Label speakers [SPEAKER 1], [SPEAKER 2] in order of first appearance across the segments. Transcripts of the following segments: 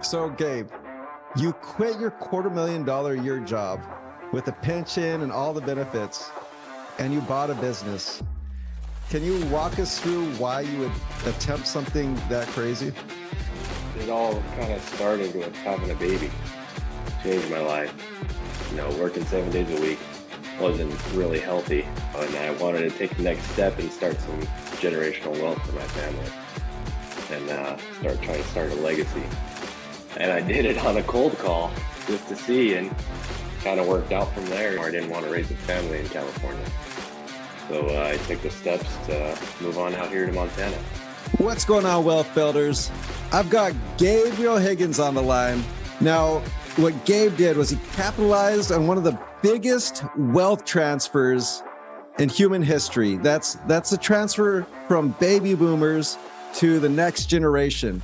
[SPEAKER 1] So, Gabe, you quit your $250,000 a year job with a pension and all the benefits, and you bought a business. Can you walk us through why you would attempt something that crazy?
[SPEAKER 2] It all kind of started with having a baby. Changed my life. Working 7 days a week wasn't really healthy, and I wanted to take the next step and start some generational wealth for my family, and trying to start a legacy. And I did it on a cold call just to see, and kind of worked out from there. I didn't want to raise a family in California, so I took the steps to move on out here to Montana.
[SPEAKER 1] What's going on, wealth builders? I've got Gabe Higgins on the line. Now, what Gabe did was he capitalized on one of the biggest wealth transfers in human history. That's a transfer from baby boomers to the next generation.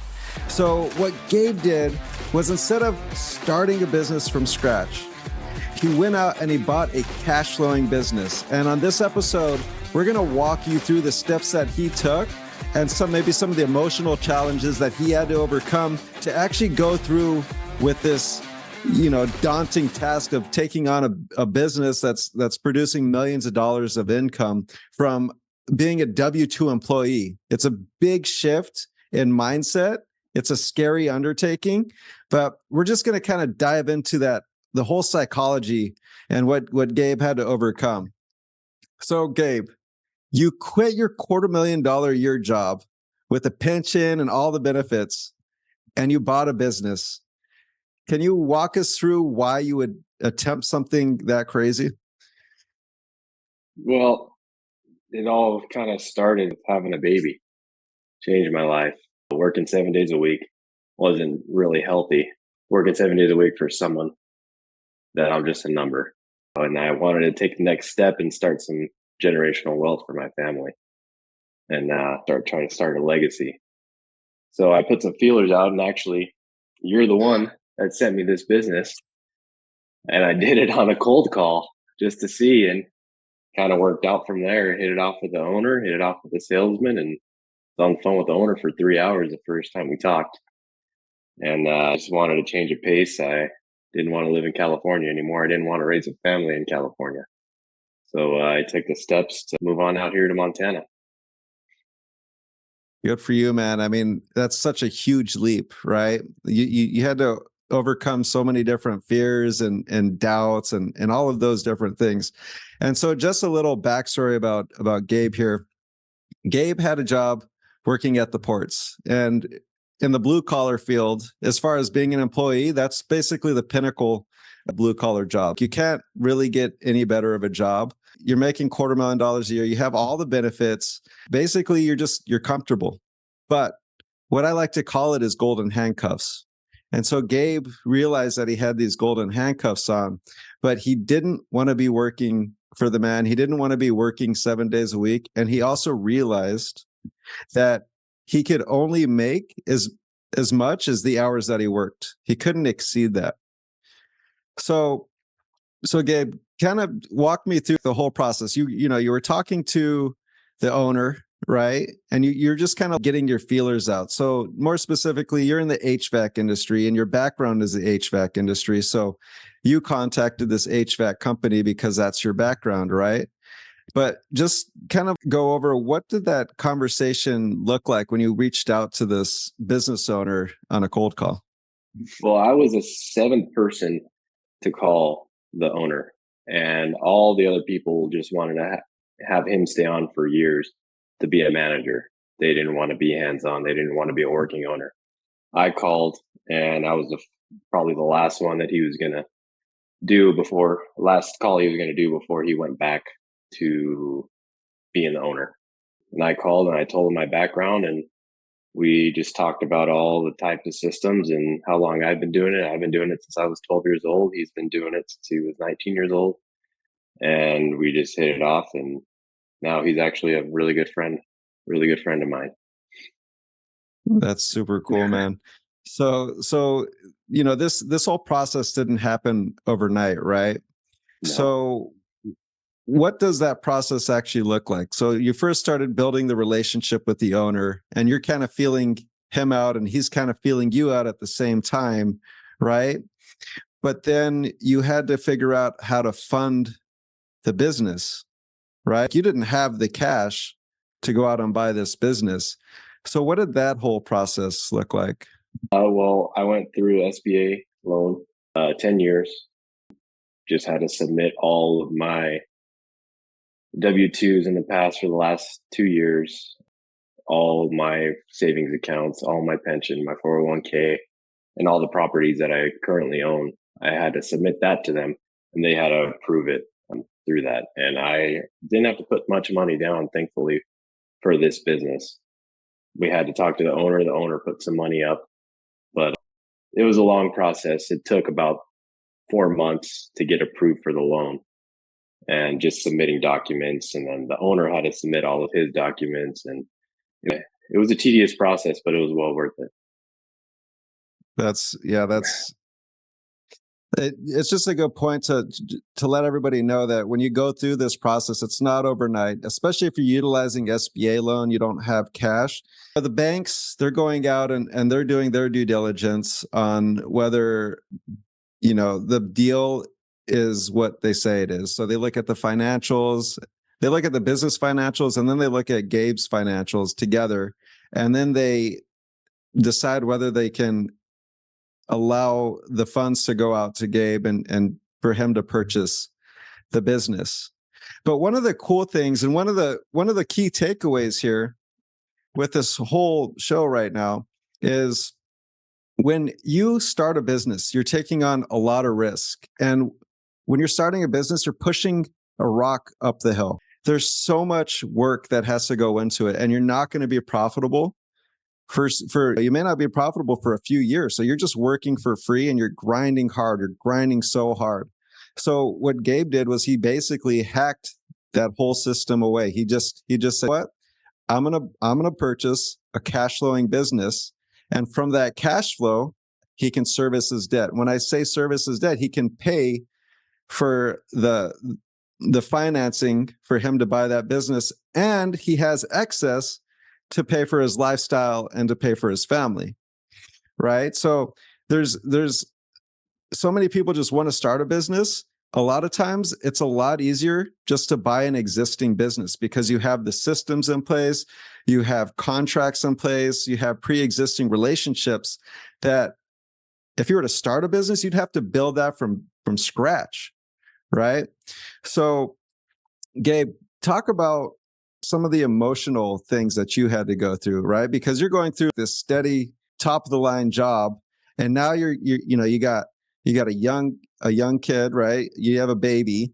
[SPEAKER 1] So what Gabe did was, instead of starting a business from scratch, he went out and he bought a cash flowing business. And on this episode, we're going to walk you through the steps that he took and maybe some of the emotional challenges that he had to overcome to actually go through with this, daunting task of taking on a business that's producing millions of dollars of income from being a W-2 employee. It's a big shift in mindset. It's a scary undertaking, but we're just going to kind of dive into that, the whole psychology and what Gabe had to overcome. So, Gabe, you quit your $250,000 a year job with a pension and all the benefits, and you bought a business. Can you walk us through why you would attempt something that crazy?
[SPEAKER 2] Well, it all kind of started with having a baby. Changed my life. Working 7 days a week wasn't really healthy. Working 7 days a week for someone that I'm just a number. And I wanted to take the next step and start some generational wealth for my family, and trying to start a legacy. So I put some feelers out, and actually, you're the one that sent me this business. And I did it on a cold call just to see, and kind of worked out from there. Hit it off with the owner, hit it off with the salesman, and was on the phone with the owner for 3 hours the first time we talked. And I just wanted to change of pace. I didn't want to live in California anymore. I didn't want to raise a family in California. So I took the steps to move on out here to Montana.
[SPEAKER 1] Good for you, man. I mean, that's such a huge leap, right? You had to overcome so many different fears and doubts and all of those different things. And so just a little backstory about Gabe here. Gabe had a job working at the ports, and in the blue collar field, as far as being an employee, that's basically the pinnacle blue collar job. You can't really get any better of a job. You're making $250,000 a year. You have all the benefits. Basically, you're comfortable. But what I like to call it is golden handcuffs. And so Gabe realized that he had these golden handcuffs on, but he didn't want to be working for the man. He didn't want to be working 7 days a week. And he also realized that he could only make as much as the hours that he worked. He couldn't exceed that. So Gabe, kind of walk me through the whole process. You were talking to the owner, right? And you're just kind of getting your feelers out. So more specifically, you're in the HVAC industry, and your background is the HVAC industry. So you contacted this HVAC company because that's your background, right? But just kind of go over, what did that conversation look like when you reached out to this business owner on a cold call?
[SPEAKER 2] Well, I was a seventh person to call the owner, and all the other people just wanted to have him stay on for years to be a manager. They didn't want to be hands-on. They didn't want to be a working owner. I called, and I was probably the last one that he was going to last call he was going to do before he went back to being the owner. And I called and I told him my background, and we just talked about all the types of systems and how long I've been doing it. I've been doing it since I was 12 years old. He's been doing it since he was 19 years old. And we just hit it off. And now he's actually a really good friend of mine.
[SPEAKER 1] That's super cool, man. So this whole process didn't happen overnight, right?
[SPEAKER 2] No.
[SPEAKER 1] So what does that process actually look like? So you first started building the relationship with the owner, and you're kind of feeling him out and he's kind of feeling you out at the same time, right? But then you had to figure out how to fund the business, right? You didn't have the cash to go out and buy this business. So what did that whole process look like?
[SPEAKER 2] Well, I went through SBA loan, 10 years. Just had to submit all of my W-2s in the past for the last 2 years, all my savings accounts, all my pension, my 401k, and all the properties that I currently own. I had to submit that to them and they had to approve it through that. And I didn't have to put much money down, thankfully, for this business. We had to talk to the owner. The owner put some money up, but it was a long process. It took about 4 months to get approved for the loan and just submitting documents. And then the owner had to submit all of his documents. And it was a tedious process, but it was well worth it.
[SPEAKER 1] That's it's just a good point to let everybody know that when you go through this process, it's not overnight, especially if you're utilizing SBA loan, you don't have cash. The banks, they're going out and they're doing their due diligence on whether, the deal is what they say it is. So they look at the financials, they look at the business financials, and then they look at Gabe's financials together. And then they decide whether they can allow the funds to go out to Gabe and for him to purchase the business. But one of the cool things and one of the key takeaways here with this whole show right now is when you start a business, you're taking on a lot of risk. And when you're starting a business, you're pushing a rock up the hill. There's so much work that has to go into it, and you're not going to be profitable you may not be profitable for a few years. So you're just working for free and you're grinding hard. You're grinding so hard. So what Gabe did was he basically hacked that whole system away. He just said, what? I'm gonna purchase a cash flowing business. And from that cash flow, he can service his debt. When I say service his debt, he can pay for the financing for him to buy that business. And he has excess to pay for his lifestyle and to pay for his family, right? So there's so many people just want to start a business. A lot of times it's a lot easier just to buy an existing business because you have the systems in place, you have contracts in place, you have pre-existing relationships that if you were to start a business, you'd have to build that from scratch, right? So Gabe, talk about some of the emotional things that you had to go through, right? Because you're going through this steady top of the line job, and now you got a young kid, right? You have a baby,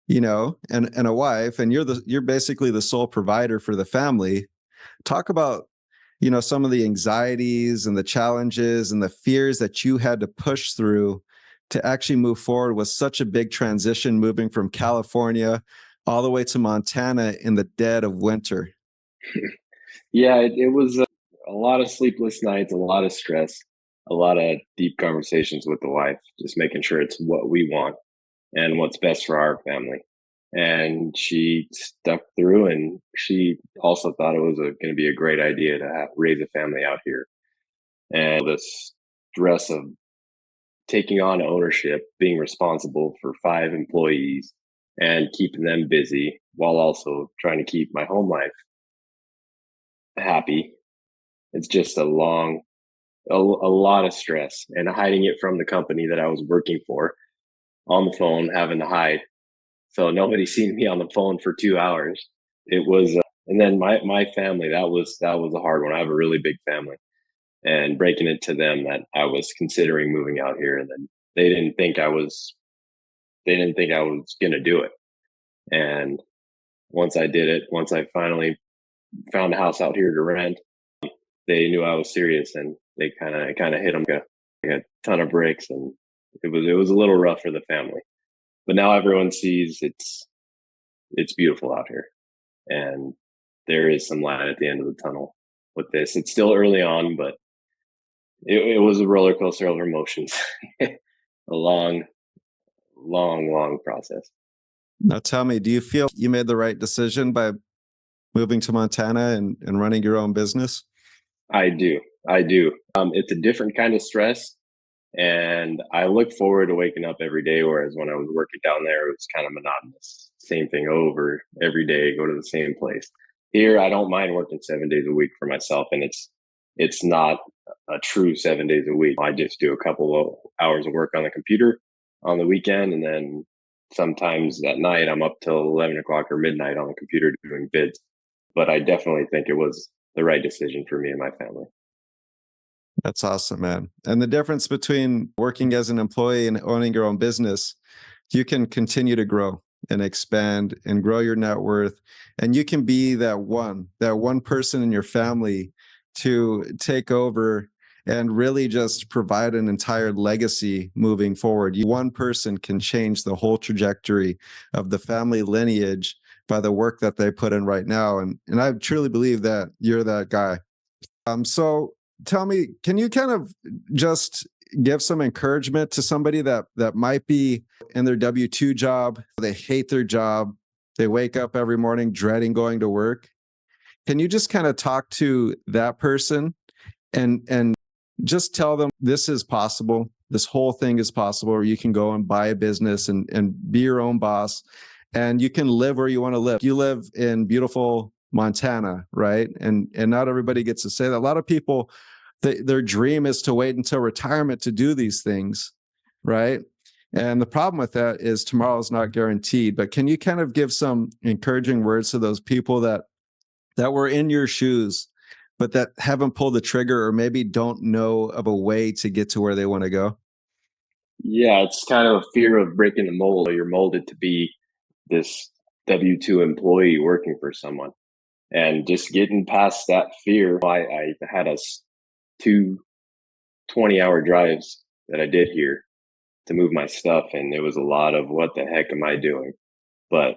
[SPEAKER 1] and a wife, and you're basically the sole provider for the family. Talk about some of the anxieties and the challenges and the fears that you had to push through to actually move forward with such a big transition, moving from California all the way to Montana in the dead of winter.
[SPEAKER 2] Yeah, it was a lot of sleepless nights, a lot of stress, a lot of deep conversations with the wife, just making sure it's what we want and what's best for our family. And she stuck through, and she also thought it was going to be a great idea to raise a family out here. And the stress of taking on ownership, being responsible for 5 employees and keeping them busy while also trying to keep my home life happy. It's just a lot of stress, and hiding it from the company that I was working for on the phone, having to hide. So nobody's seen me on the phone for 2 hours. It was, and then my family, that was a hard one. I have a really big family, and breaking it to them that I was considering moving out here, and then they didn't think I was going to do it. And once I did it, once I finally found a house out here to rent, they knew I was serious, and they kind of hit them like a ton of bricks, and it was a little rough for the family. But now everyone sees it's beautiful out here, and there is some light at the end of the tunnel with this. It's still early on, but it was a roller coaster of emotions. A long process.
[SPEAKER 1] Now tell me, do you feel you made the right decision by moving to Montana and running your own business?
[SPEAKER 2] I do. I do. It's a different kind of stress. And I look forward to waking up every day. Whereas when I was working down there, it was kind of monotonous. Same thing over every day, go to the same place. Here, I don't mind working 7 days a week for myself. And it's not a true 7 days a week. I just do a couple of hours of work on the computer on the weekend. And then sometimes at night, I'm up till 11 o'clock or midnight on the computer doing bids. But I definitely think it was the right decision for me and my family.
[SPEAKER 1] That's awesome, man. And the difference between working as an employee and owning your own business, you can continue to grow and expand and grow your net worth. And you can be that one person in your family to take over and really just provide an entire legacy moving forward. One person can change the whole trajectory of the family lineage by the work that they put in right now. And I truly believe that you're that guy. So tell me, can you kind of just give some encouragement to somebody that might be in their W-2 job, they hate their job, they wake up every morning dreading going to work? Can you just kind of talk to that person and just tell them this is possible. This whole thing is possible, or you can go and buy a business and be your own boss, and you can live where you want to live. You live in beautiful Montana, right? And not everybody gets to say that. A lot of people, their dream is to wait until retirement to do these things, right? And the problem with that is tomorrow is not guaranteed. But can you kind of give some encouraging words to those people that were in your shoes, but that haven't pulled the trigger or maybe don't know of a way to get to where they want to go?
[SPEAKER 2] Yeah, it's kind of a fear of breaking the mold. You're molded to be this W-2 employee working for someone. And just getting past that fear, I had us two 20-hour drives that I did here to move my stuff. And it was a lot of what the heck am I doing? But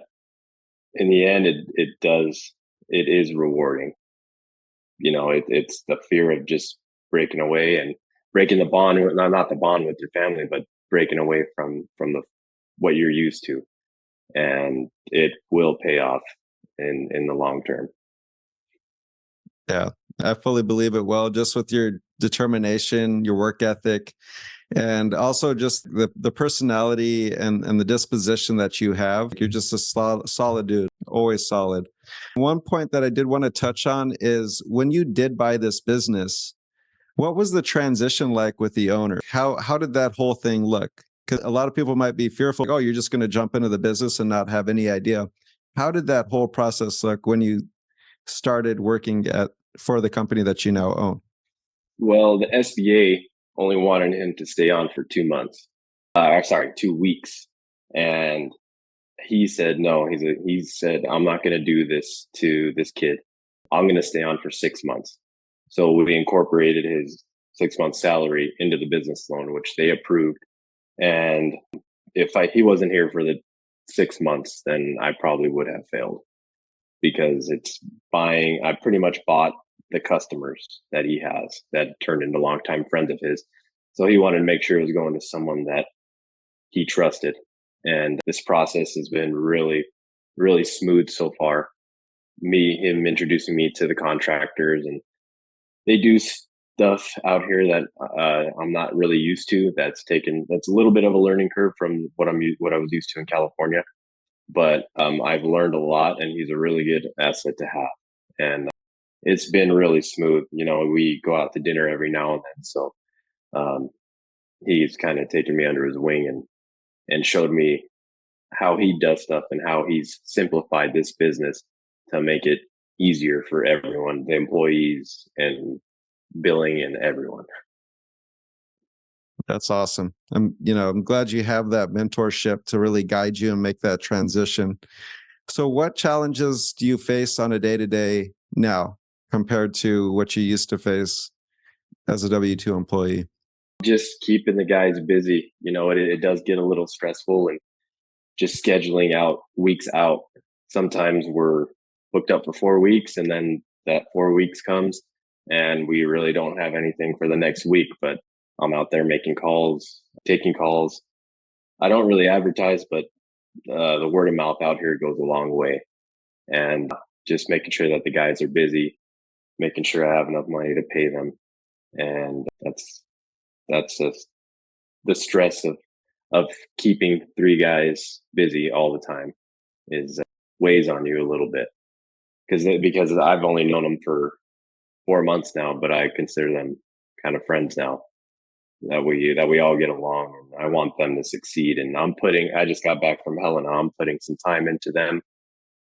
[SPEAKER 2] in the end, it is rewarding. It's the fear of just breaking away and breaking the bond, not the bond with your family, but breaking away from the what you're used to, and it will pay off in the long term.
[SPEAKER 1] Yeah, I fully believe it. Well, just with your determination, your work ethic, and also just the personality and the disposition that you have, you're just a solid dude, always solid. One point that I did want to touch on is when you did buy this business, what was the transition like with the owner? How did that whole thing look? Because a lot of people might be fearful, oh, you're just going to jump into the business and not have any idea. How did that whole process look when you started working at for the company that you now own?
[SPEAKER 2] Well, the SBA only wanted him to stay on for 2 months. Sorry, 2 weeks, and he said no. He said I'm not going to do this to this kid. I'm going to stay on for 6 months. So we incorporated his 6 month salary into the business loan, which they approved. And if he wasn't here for the 6 months, then I probably would have failed because I pretty much bought the customers that he has that turned into longtime friends of his. So he wanted to make sure it was going to someone that he trusted. And this process has been really, really smooth so far. Him introducing me to the contractors, and they do stuff out here that I'm not really used to. That's a little bit of a learning curve from what I was used to in California. But I've learned a lot, and he's a really good asset to have. And it's been really smooth. We go out to dinner every now and then, so um, he's kind of taken me under his wing and showed me how he does stuff and how he's simplified this business to make it easier for everyone, the employees and billing and everyone.
[SPEAKER 1] That's awesome. I'm glad you have that mentorship to really guide you and make that transition. So what challenges do you face on a day-to-day now compared to what you used to face as a W-2 employee?
[SPEAKER 2] Just keeping the guys busy. It does get a little stressful, and just scheduling out weeks out. Sometimes we're booked up for 4 weeks, and then that 4 weeks comes and we really don't have anything for the next week, but I'm out there making calls, taking calls. I don't really advertise, but the word of mouth out here goes a long way. And just making sure that the guys are busy, making sure I have enough money to pay them. and that's just the stress of keeping three guys busy all the time is weighs on you a little bit because I've only known them for 4 months now, but I consider them kind of friends now that we all get along, and I want them to succeed. And I just got back from Helena. I'm putting some time into them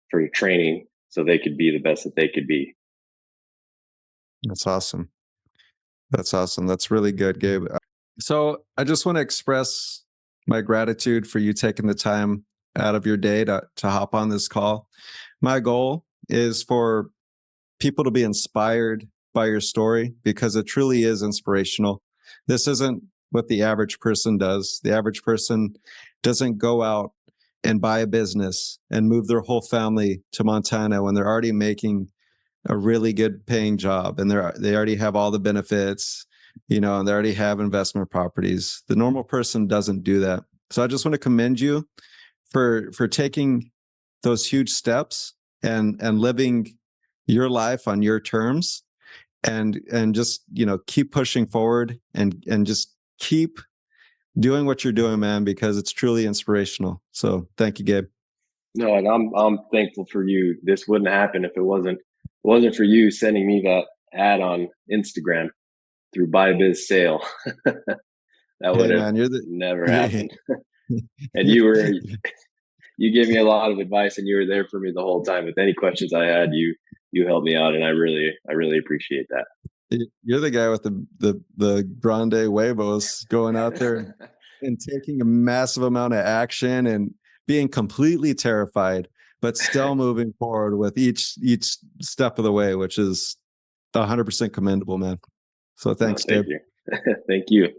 [SPEAKER 2] for training so they could be the best that they could be.
[SPEAKER 1] That's awesome. That's awesome. That's really good, Gabe. So I just want to express my gratitude for you taking the time out of your day to hop on this call. My goal is for people to be inspired by your story because it truly is inspirational. This isn't what the average person does. The average person doesn't go out and buy a business and move their whole family to Montana when they're already making a really good paying job and they already have all the benefits, and they already have investment properties. The normal person doesn't do that. So I just want to commend you for taking those huge steps and living your life on your terms, and just keep pushing forward and just keep doing what you're doing, man, because it's truly inspirational. So thank you, Gabe.
[SPEAKER 2] No, and I'm thankful for you. This wouldn't happen if it wasn't for you sending me that ad on Instagram through Buy Biz Sale. That would
[SPEAKER 1] Hey,
[SPEAKER 2] have
[SPEAKER 1] man,
[SPEAKER 2] never happened. And you gave me a lot of advice, and you were there for me the whole time. With any questions I had, you helped me out, and I really appreciate that.
[SPEAKER 1] you're the guy with the grande huevos going out there and taking a massive amount of action and being completely terrified, but still moving forward with each step of the way, which is 100% commendable, man. So thanks,
[SPEAKER 2] Thank
[SPEAKER 1] Gabe.
[SPEAKER 2] you. Thank you.